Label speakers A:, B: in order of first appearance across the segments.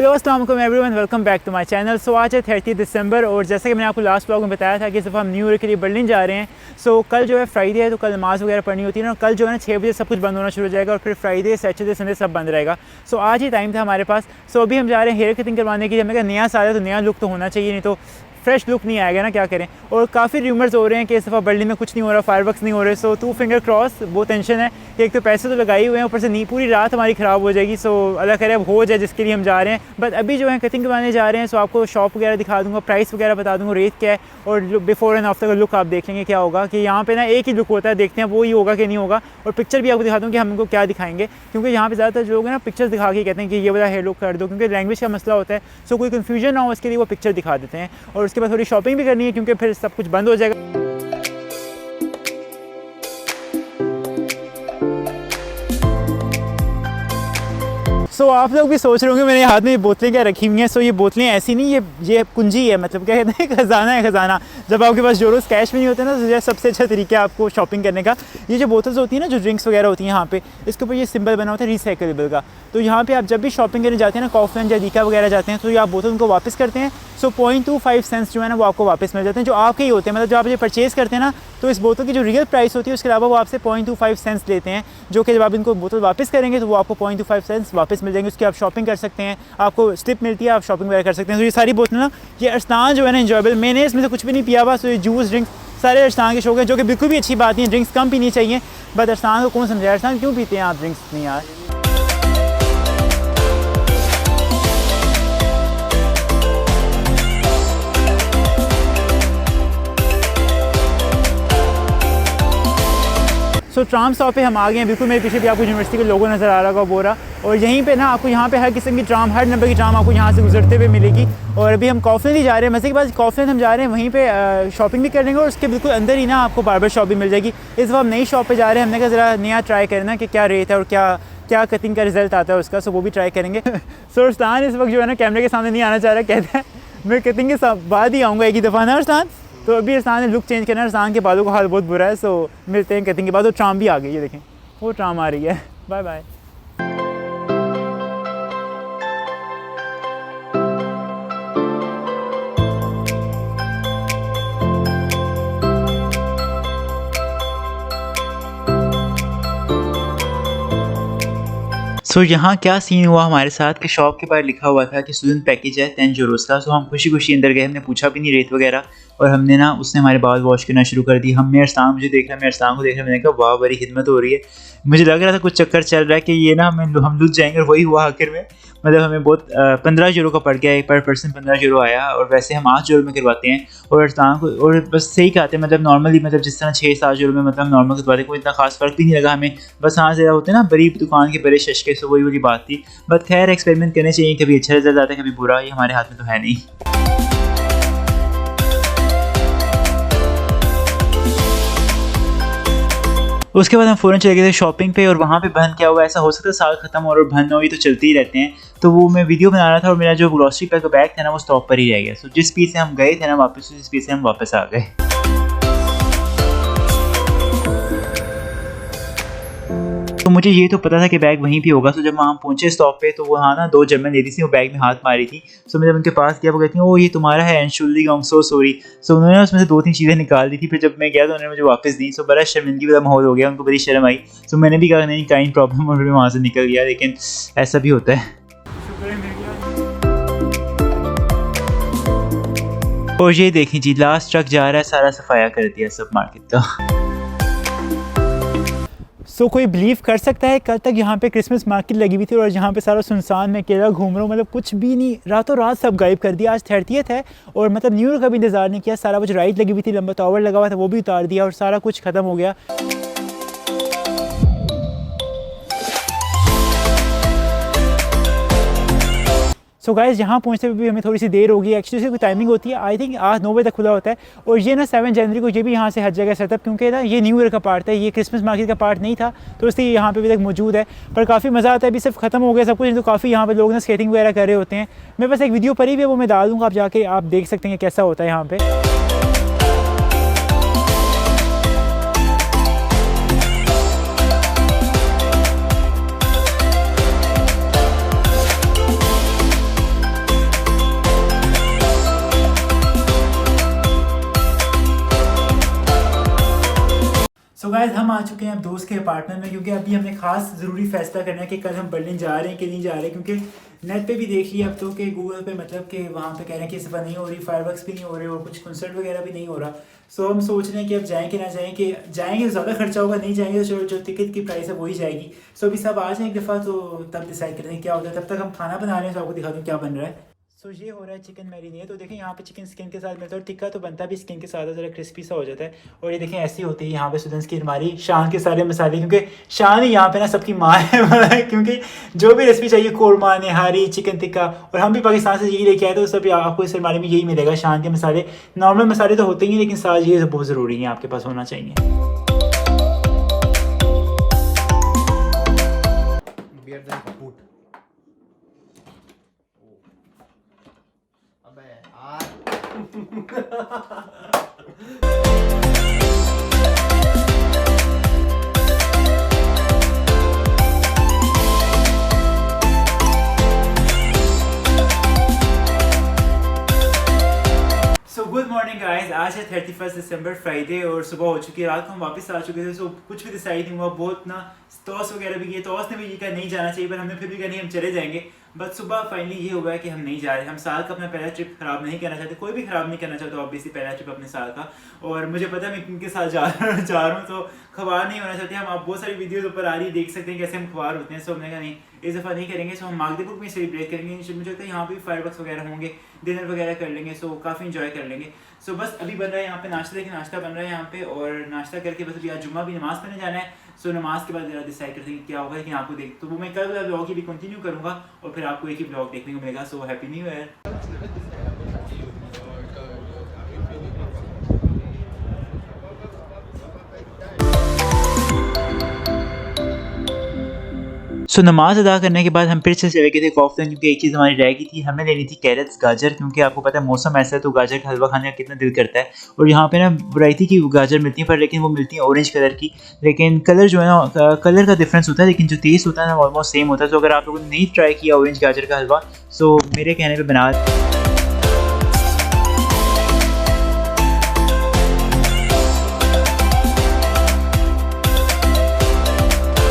A: Hello अस्सलाम वालेकुम everyone, welcome back to my channel. So आज है 30 दिसंबर और जैसे कि मैंने आपको लास्ट ब्लॉग में बताया था कि इस दफ़ा हम न्यू ईयर के लिए बर्लिन जा रहे हैं। सो कल जो है फ्राइडे है, तो कल नमाज़ वगैरह पढ़नी होती है ना। कल जो है ना 6 बजे सब कुछ बंद होना शुरू हो जाएगा और फिर फ्राइडे सैटरडे संडे सब बंद रहेगा। सो आज ही टाइम था हमारे पास। सो अभी हम जा रहे हैं हेयर कटिंग करवाने के लिए। हमें कहा नया साल है तो नया लुक तो होना चाहिए, नहीं तो फ्रेश लुक नहीं आएगा ना, क्या करें। और काफ़ी रूमर्स हो रहे हैं कि इस दफ़ा बर्लिन में कुछ नहीं हो रहा, फायरवर्क्स नहीं हो रहे। सो टू फिंगर क्रॉस, बहुत टेंशन है कि एक तो पैसे तो लगाए हुए हैं, ऊपर से नहीं पूरी रात हमारी ख़राब हो जाएगी। सो अल्लाह करे अब हो जाए जिसके लिए हम जा रहे हैं। बट अभी जो है कटिंग करवाने जा रहे हैं। सो आपको शॉप वगैरह दिखा दूँगा, प्राइस वगैरह बता दूँगा, रेट क्या है और बिफोर एंड आफ्टर का लुक आप देख लेंगे क्या होगा। कि यहाँ पे ना एक ही लुक होता है, देखते हैं वो ही होगा कि नहीं होगा। और पिक्चर भी आपको दिखा दूँ कि हम इनको क्या दिखाएंगे, क्योंकि यहाँ पे ज़्यादातर लोग हैं ना पिक्चर्स दिखा के कहते हैं कि ये वाला हेयर लुक कर दो, क्योंकि लैंग्वेज का मसला होता है। सो कोई कन्फ्यूजन ना हो इसके लिए वो पिक्चर दिखा देते हैं। और उसके बाद थोड़ी शॉपिंग भी करनी है, क्योंकि फिर सब कुछ बंद हो जाएगा। सो आप लोग भी सोच रहे होंगे मेरे हाथ में ये बोतलें क्या रखी हुई हैं। सो ये बोतलें ऐसी नहीं, ये कुंजी है, मतलब क्या कहते हैं खजाना है, खजाना। जब आपके पास जो रोज़ कैश भी नहीं होते ना, तो सबसे अच्छा तरीका है आपको शॉपिंग करने का। ये जो बोतल्स होती हैं ना, जो ड्रिंक्स वगैरह होती हैं, यहाँ पे इसके ऊपर ये सिंबल बना होता है रिसाइकलेबल का। तो यहाँ पे आप जब भी शॉपिंग करने जाते हैं ना, कॉफलन या दीका वगैरह जाते हैं, तो ये आप बोतल उनको वापस करते हैं। सो 0.25 सेंट्स जो है ना वो आपको वापस मिल जाते हैं, जो आपके ही होते हैं। मतलब जब आप ये परचेज़ करते हैं ना, तो इस बोतल की जो रियल प्राइस होती है उसके अलावा वो आपसे 0.25 सेंट्स लेते हैं, जो कि जब आप इनको बोतल वापस करेंगे तो वो आपको 0.25 सेंट्स वापस मिल जाएंगे। उसकी आप शॉपिंग कर सकते हैं, आपको स्लिप मिलती है, आप शॉपिंग वगैरह कर सकते हैं। तो ये सारी बोतल ना, ये अरसलान जो है ना इंजॉयबल, मैंने इसमें से कुछ भी नहीं पिया हुआ। सो ये जूस ड्रिंक्स सारे अरसलान के शौक है, जो कि बिल्कुल भी अच्छी बात नहीं है। ड्रिंक्स कम पीनी चाहिए, बट अरसलान को कौन समझाए, अरसलान क्यों पीते हैं आप ड्रिंक्स नहीं यार। सो ट्राम स्टॉप पे हम आ गए हैं। बिल्कुल मेरे पीछे भी आपको यूनिवर्सिटी के लोगो नज़र आ रहा होगा बोरा। और यहीं पे ना आपको यहाँ पे हर किस्म की ट्राम, हर नंबर की ट्राम आपको यहाँ से गुजरते हुए मिलेगी। और अभी हम कॉफलन ही जा रहे हैं। मज़े के बाद कॉफलन हम जा रहे हैं, वहीं पे शॉपिंग भी कर लेंगे और उसके बिल्कुल अंदर ही ना आपको बार्बर शॉप भी मिल जाएगी। इस बार हम नई शॉप पर जा रहे हैं। हमने कहा ज़रा नया ट्राई करना कि क्या रेट है और क्या कटिंग का रिजल्ट आता है उसका। सो वो भी ट्राई करेंगे। सो अरसलान इस वक्त जो है ना कैमरे के सामने नहीं आना चाह रहा, कहता है मैं कटिंग के बाद ही आऊँगा एक ही दफ़ा ना अरसलान। तो अभी अरसलान ने लुक चेंज करना है। अरसलान के बालों का हाल बहुत बुरा है। सो मिलते हैं कटिंग के बाद। वो ट्राम भी आ गई है, देखें वो ट्राम आ रही है। Bye bye. सो यहाँ क्या सीन हुआ हमारे साथ कि शॉप के बाहर लिखा हुआ था कि स्टूडेंट पैकेज है 10 यूरोज़ का। सो हम खुशी खुशी अंदर गए, हमने पूछा भी नहीं रेट वगैरह, और हमने ना उसने हमारे बाल वॉश करना शुरू कर दी। मुझे देख रहा, मैं अरसलान को देख रहा, मैंने कहा वाह बड़ी खिदमत हो रही है। मुझे लग रहा था कुछ चक्कर चल रहा है कि ये ना हम लुट जाएंगे, और वही हुआ आखिर में। मतलब हमें बहुत 15 यूरो का पड़ गया, पर पर्सन 15 यूरो आया। और वैसे हम 8 यूरो में करवाते हैं। और अरसलान को और बस सही कहते हैं, मतलब नॉर्मली, मतलब जिस तरह 6-7 यूरो में मतलब नॉर्मल करवाते हैं, कोई इतना खास फ़र्क भी नहीं लगा हमें। बस हाँ ज़रा होते हैं ना बड़ी दुकान के बड़े शशके, से वही वाली बात थी। बट खैर एक्सपेरिमेंट करने चाहिए, कभी अच्छा रिजल्ट आता है कभी बुरा, ये हमारे हाथ में तो है नहीं। उसके बाद हम फ़ौरन चले गए थे शॉपिंग पे। और वहाँ पे बहन क्या हुआ, ऐसा हो सकता है साल ख़त्म हो और बहन हो, ये तो चलते ही रहते हैं। तो वो मैं वीडियो बना रहा था और मेरा जो ग्रॉसरी का बैग था ना वो स्टॉप पर ही रह गया। सो जिस स्पीड से हम गए थे ना वापस, उस स्पीड से हम वापस आ गए। तो मुझे ये तो पता था कि बैग वहीं पे होगा। तो जब वहाँ हम पहुँचे स्टॉप पे, तो वहाँ ना 2 जर्मन लेडीज थी, वो बैग में हाथ मारी थी। सो मैं जब उनके पास गया, वो कहती हैं ओ ये तुम्हारा है, एंशुल्डिगंग, सो सॉरी। सो उन्होंने उसमें से 2-3 चीज़ें निकाल दी थी। फिर जब मैं गया तो उन्होंने मुझे वापस दी। सो बड़ा शर्मिंदगी वाला माहौल हो गया, उनको बड़ी शर्म आई। सो मैंने भी कहा नहीं काइंड प्रॉब्लम, और फिर वहाँ से निकल गया। लेकिन ऐसा भी होता है। और ये देखें जी, लास्ट ट्रक जा रहा है, सारा सफाया कर दिया सब मार्केट का। सो कोई बिलीव कर सकता है कल तक यहाँ पे क्रिसमस मार्केट लगी हुई थी और यहाँ पे सारा सुनसान, मैं अकेला घूम रहा हूँ, मतलब कुछ भी नहीं, रातों रात सब गायब कर दिया। आज 30th है और मतलब न्यू ईयर का भी इंतज़ार नहीं किया। सारा कुछ राइट लगी हुई थी, लंबा टावर लगा हुआ था, वो भी उतार दिया और सारा कुछ ख़त्म हो गया। सो गाइस यहाँ पहुँचते हुए भी हमें थोड़ी सी देर होगी। एक्चुअली इसकी कोई टाइमिंग होती है, आई थिंक 8-9 बजे तक खुला होता है। और ये ना 7 जनवरी को ये भी यहाँ से हर जगह सेटअप, क्योंकि ना ये न्यू ईयर का पार्ट है, ये क्रिसमस मार्केट का पार्ट नहीं था, तो इसलिए यहाँ पे अभी तक मौजूद है। पर काफ़ी मज़ा आता है। अभी सिर्फ ख़त्म हो गया सब कुछ, तो काफ़ी यहाँ पे लोग ना स्केटिंग वगैरह कर रहे होते हैं। मेरे पास एक वीडियो पड़ी हुई है, वो मैं डाल दूँगा, आप जाके आप देख सकते हैं कैसा होता है यहाँ पर। गाइस हम आ चुके हैं अब दोस्त के अपार्टमेंट में, क्योंकि अभी हमने खास ज़रूरी फैसला करना है कि कल हम बर्लिन जा रहे हैं कि नहीं जा रहे, क्योंकि नेट पे भी देख लिया अब तो कि गूगल पे मतलब कि वहाँ पे कह रहे हैं कि सफ़र नहीं हो रही, फायरवर्क्स भी नहीं हो रहे और कुछ कंसर्ट वगैरह भी नहीं हो रहा। सो हम सोच रहे हैं कि अब जाएँ कि ना जाएँ, कि जाएंगे तो ज़्यादा खर्चा होगा, नहीं जाएंगे तो जो टिकट की प्राइस है वही जाएगी। सो अभी सब आ जाए एक दफ़ा तो तब डिसाइड करते हैं क्या होता है। तब तक हम खाना बना रहे हैं, तो आपको दिखा दूँ क्या बन रहा है। सो ये हो रहा है चिकन मैरिनेट। तो देखें यहाँ पे चिकन स्किन के साथ मिलता है और टिक्का तो बनता भी स्किन के साथ है, ज़रा क्रिस्पी सा हो जाता है। और ये देखें ऐसी होती है यहाँ पे स्टूडेंट्स की हमारी शान के सारे मसाले, क्योंकि शान ही यहाँ पे ना सबकी माँ है क्योंकि जो भी रेसिपी चाहिए कोरमा निहारी चिकन टिक्का, और हम भी पाकिस्तान से यही लेके आए, तो सब आपको इस अलमारी में यही मिलेगा शान के मसाले। नॉर्मल मसाले तो होते ही हैं, लेकिन साथ ये बहुत ज़रूरी है आपके पास होना चाहिए। गुड मॉर्निंग गाइस, आज है 31 दिसंबर फ्राइडे और सुबह हो चुकी है, रात को हम वापस आ चुके थे। सो कुछ भी डिसाइड नहीं हुआ, बहुत ना टॉस वगैरह भी किए, टॉस ने भी ये कहा नहीं जाना चाहिए, पर हमने फिर भी कहा नहीं हम चले जाएंगे। बट सुबह फाइनली ये हुआ है कि हम नहीं जा रहे। हम साल का अपना पहला ट्रिप खराब नहीं करना चाहते, कोई भी खराब नहीं करना चाहता ऑब्वियसली पहला ट्रिप अपने साल का। और मुझे पता है मैं किनके साथ जा रहा हूँ, तो खबार नहीं होना चाहते हम। आप बहुत सारी वीडियोस ऊपर आ रही देख सकते हैं कैसे हम खबार होते हैं। सो हमने कहा नहीं इस दफ़ा नहीं करेंगे। सो हम मागदेपुर में सेलिब्रेट करेंगे, मुझे लगता है यहाँ भी फायरवर्क्स वगैरह होंगे, डिनर वगैरह कर लेंगे, सो काफ़ी इंजॉय कर लेंगे। सो बस अभी बन रहा है यहाँ पे नाश्ता, देखिए नाश्ता बन रहा है यहाँ पे, और नाश्ता करके बस अभी आज जुम्मा भी नमाज़ पढ़ने जाना है। सो नमाज के बाद जरा डिसाइड करते हैं क्या होगा, लेकिन आपको देख तो वो मैं कल वाला ब्लॉग ही भी कंटिन्यू करूँगा और फिर आपको एक ही ब्लॉग देखने को मिलेगा। So happy new year. So नमाज़ अदा करने के बाद हम फिर से चले गए थे कॉफ्तन, क्योंकि एक चीज़ हमारी रह गई थी, हमें लेनी थी कैरेट्स गाजर, क्योंकि आपको पता है मौसम ऐसा है तो गाजर का हलवा खाने का कितना दिल करता है। और यहाँ पे ना वैरायटी की गाजर मिलती है, पर लेकिन वो मिलती है ऑरेंज कलर की, लेकिन कलर जो है ना कलर का डिफरेंस होता है, लेकिन जो टेस्ट होता है ना ऑलमोस्ट सेम होता है। तो अगर आप लोगों ने नहीं ट्राई किया ऑरेंज गाजर का हलवा, सो मेरे कहने पर बना।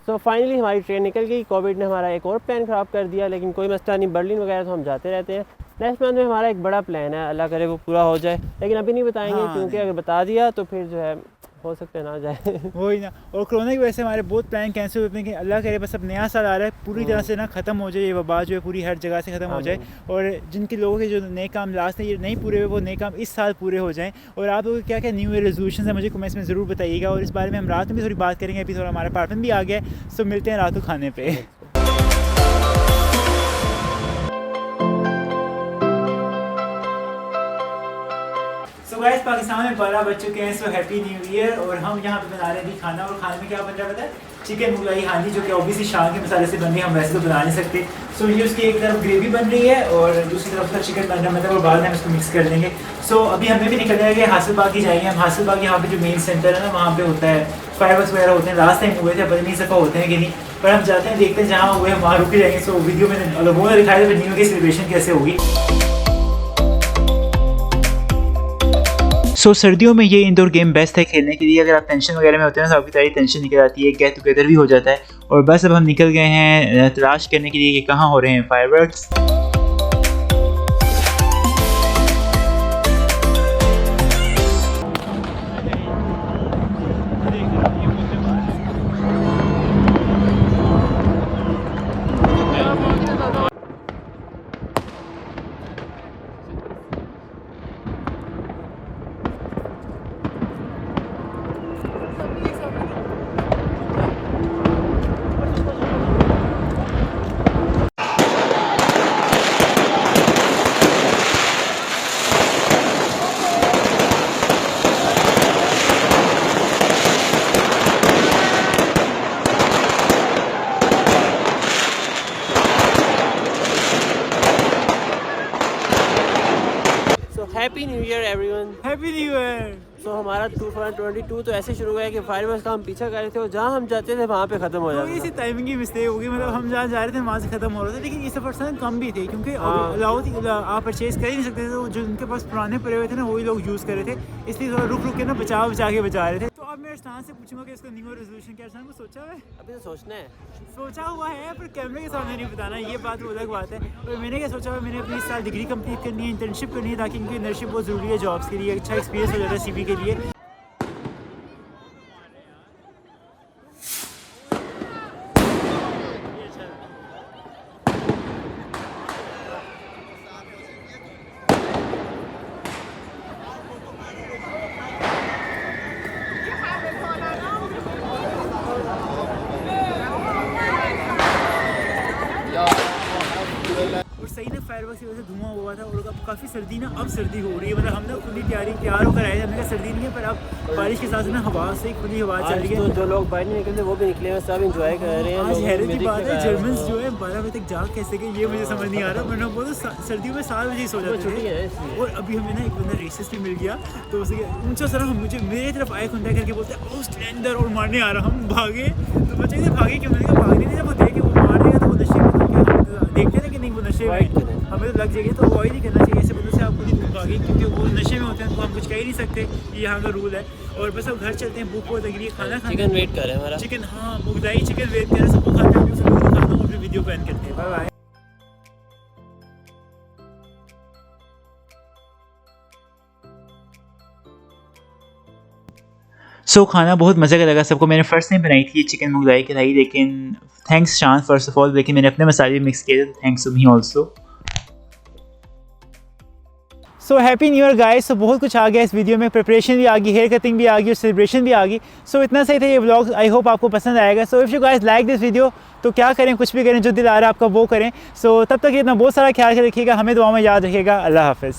B: तो फाइनली हमारी ट्रेन निकल गई। कोविड ने हमारा एक और प्लान ख़राब कर दिया, लेकिन कोई मसला नहीं, बर्लिन वगैरह तो हम जाते रहते हैं। नेक्स्ट मंथ में हमारा एक बड़ा प्लान है, अल्लाह करे वो पूरा हो जाए, लेकिन अभी नहीं बताएंगे। हाँ, क्योंकि अगर बता दिया तो फिर जो है हो सकता है ना जाए
A: वही ना। और कोरोना की वजह से हमारे बहुत प्लान कैंसिल होते हैं, कि अल्लाह करे बस अब नया साल आ रहा है पूरी तरह से ना ख़त्म हो जाए, ये वबा जो है पूरी हर जगह से ख़त्म हो जाए, और जिनके लोगों के जो नए काम लास्ट है ये नहीं पूरे हुए, वो नए काम इस साल पूरे हो जाएं। और आप लोगों के क्या क्या न्यू ईयर रेजोल्यूशन है मुझे कमेंट्स में ज़रूर बताइएगा, और इस बारे में हम रात में भी थोड़ी बात करेंगे। अभी थोड़ा हमारा अपार्टमेंट भी आ गया है, सो मिलते हैं रात को खाने पर। गाइस पाकिस्तान में 12 बज चुके हैं, सो हैप्पी न्यू ईयर। और हम यहाँ पे बना रहे हैं खाना, और खाने में क्या बन रहा है पता है? चिकन मुगलाई हांडी, जो कि ऑब्वियसली शान के मसाले से बन रही है, हम वैसे तो बना नहीं सकते। सो ये उसकी एक तरफ ग्रेवी बन रही है और दूसरी तरफ उसका चिकन बन रहा है, मतलब और बाद में हम इसको मिक्स कर देंगे। सो अभी हमें भी निकल जाएंगे हासिल बाग ही जाएंगे हम। हासिल बाग यहाँ पे जो मेन सेंटर है ना, वहाँ पे होता है फायरवर्क्स वगैरह होते हैं। लास्ट टाइम हुए थे, पता नहीं सफ़ा होते हैं कि नहीं, पर हम जाते हैं देखते हैं, जहाँ हुए वहाँ रुके जाएंगे। सो वीडियो में अगर वो ना दिखाया तो न्यू ईयर की सेलिब्रेशन कैसे होगी। सो सर्दियों में ये इंडोर गेम बेस्ट है खेलने के लिए। अगर आप टेंशन वगैरह में होते हैं ना, तो आपकी सारी टेंशन निकल आती है, गेट टुगेदर भी हो जाता है। और बस अब हम निकल गए हैं तलाश करने के लिए कि कहाँ हो रहे हैं fireworks.
B: Happy new year everyone,
A: happy new year.
B: So हमारा 2022 तो ऐसे शुरू हुआ है कि फायरवर्क्स का हम पीछा कर रहे थे, और जहाँ हम जाते थे वहाँ पे ख़त्म हो जाता था।
A: इसी टाइमिंग की मिस्टेक होगी, मतलब हम जहाँ जा रहे थे वहाँ से ख़त्म हो रहा था, लेकिन ये सफ़र कम भी थे, क्योंकि आप परचेज़ कर ही नहीं सकते थे। तो जो उनके पास पुराने पड़े हुए थे ना, वही लोग यूज़ कर रहे थे, इसलिए थोड़ा रुक रुक के ना बचा के बचा रहे थे। तो अब मैं अरसलान से पूछूंगा कि इसका न्यू ईयर रेजोल्यूशन क्या है। अरसलान को सोचा हुआ है?
B: अभी तो सोचना है।
A: सोचा हुआ है पर कैमरे के सामने नहीं बताना, ये बात वो अलग बात है। और मैंने क्या सोचा हुआ है, मैंने अपनी इस साल डिग्री कंप्लीट करनी है, इंटर्नशिप करनी है, ताकि इनकी इंटर्नशिप बहुत ज़रूरी है जॉब्स के लिए, अच्छा एक्सपीरियंस हो जाता है CV के लिए। और सही ना फायरवर्क्स की वजह से धुआं हुआ था, और अब काफ़ी सर्दी ना, अब सर्दी हो रही है। मतलब हम ना खुद ही तैयार होकर आए थे, हमने कहा सर्दी नहीं है, पर अब बारिश के साथ ना हवा से खुली हवा चल रही है।
B: तो जो लोग बाहर नहीं निकलते वो भी निकले हैं, सब इंजॉय कर रहे हैं।
A: आज हैरत की बात है, जर्मन्स जो है 12 बजे तक जाग कैसे गए ये मुझे समझ नहीं आ रहा। वरना वो तो सर्दियों में 7 बजे ही सो जाते थे। और अभी हमें ना एक बंदा रेसिस्ट भी मिल गया, तो उसे ऊंचा सर हम मुझे मेरे तरफ आए खुंदा करके बोलते हैं ओ स्लेंडर, और मारने आ रहा। हम भागे तो बच्चे से भागे क्यों? मैंने कहा भागने नहीं, जब वो देखे वो मारेगा तो वो नशे में, तो देखते थे कि नहीं वो नशे में, हमें तो लग जाएगी। तो अवॉइड ही करना चाहिए ऐसे बंदों से, आप खुद ही दूर भागे, क्योंकि वो नशे में होते हैं, तो हम कुछ कह ही नहीं सकते, ये यहाँ का रूल है। और बस अब घर चलते हैं, भूख बहुत लग रही है, खाना खाना।
B: चिकन वेट कर रहे हैं हमारा
A: चिकन, हाँ मुगलाई चिकन वेट कर रहे हैं, सबको खाते हैं, सबको खाता हूँ और फिर वीडियो को एंड करते हैं। Bye bye. खाना बहुत मज़े का लगा सबको। मैंने फ़र्स्ट टाइम बनाई थी चिकन मुगलाई कढ़ाई, लेकिन थैंक्स शान फर्स्ट ऑफ ऑल, लेकिन मैंने अपने मसाले मिक्स किए थे, thanks to me also. So happy new year guys. So बहुत कुछ आ गया इस वीडियो में, प्रिपरेशन भी आ गई, हेयर कटिंग भी आ गई और सेलिब्रेशन भी आ गई। सो इतना सही था ये व्लॉग, आई होप आपको पसंद आएगा। So if you guys like this video, तो क्या करें, कुछ भी करें, जो दिल आ रहा है आपका वो करें। सो तब तक इतना बहुत सारा ख्याल रखिएगा, हमें दुआ में याद रखिएगा। अल्लाह हाफ़िज़।